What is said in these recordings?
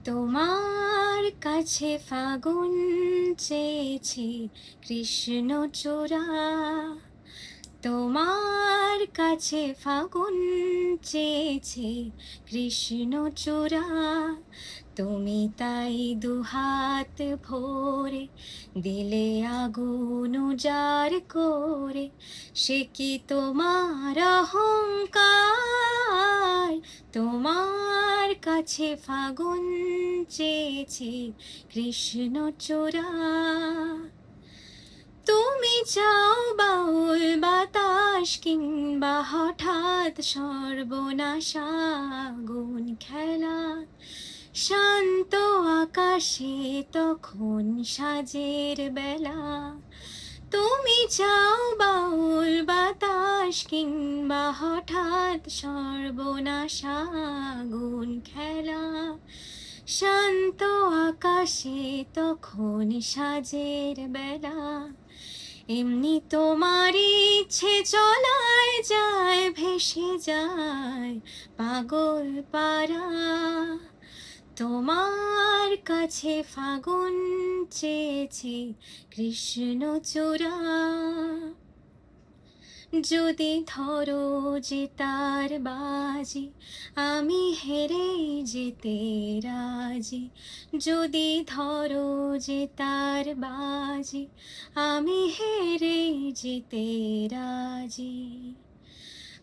তোমার কাছে ফাগুন চেয়েছি কৃষ্ণচূড়া। তোমার কাছে ফাগুন চেয়েছি কৃষ্ণচূড়া। তুমি তাই দুহাত ভরে দিলে আগুন উজাড় করে। সে কি তোমার অহংকার? তোমার কাছে ফাগুন চেয়েছি কৃষ্ণচূড়া। তুমি চাও বাউল বাতাস কিংবা হঠাৎ সর্বনাশা আগুন খেলা। শান্ত আকাশে তখন সাজের বেলা। তুমি চাও বাউল বাতাস কিংবা হঠাৎ সর্বনাশা আগুন খেলা। শান্ত আকাশে তখন সাজের বেলা। এমনি তোমার ইচ্ছে চলায় যায়, ভেসে যায় পাগল পারা। তোমার কাছে ফাগুন চেয়েছি কৃষ্ণচূড়া। যদি ধরো যে তার বাজি, আমি হেরে যেতে রাজি। যদি ধরো যে তার বাজি, আমি হেরে যেতে রাজি।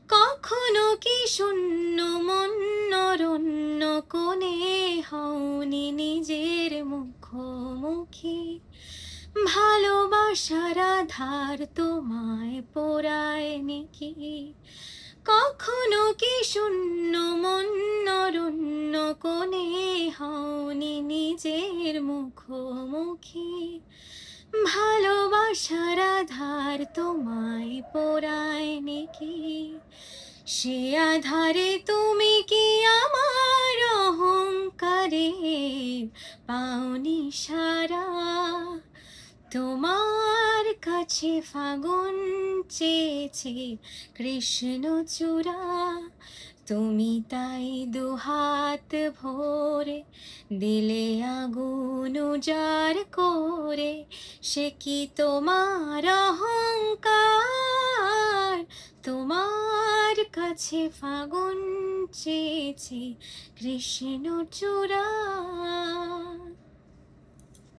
কখনো কি শূন্য মন অরণ্য কোণে হওনি নিজের মুখোমুখি? ভালোবাসার আধার তোমায় পোড়ায়নি কি? কখনো কি শূন্য মন অরণ্য কোণে হওনি নিজের মুখোমুখি? ভালোবাসার আধার তোমায় পোড়ায়নি কি? সে আধারে তুমি কি আমার অহংকারে পাওনি সারা? তোমার কাছে ফাগুন চেয়েছি কৃষ্ণচূড়া। তুমি তাই দুহাত ভরে দিলে আগুন উজাড় করে। সে কি তোমার অহংকার? তোমার কাছে ফাগুন চেয়েছি কৃষ্ণচূড়া।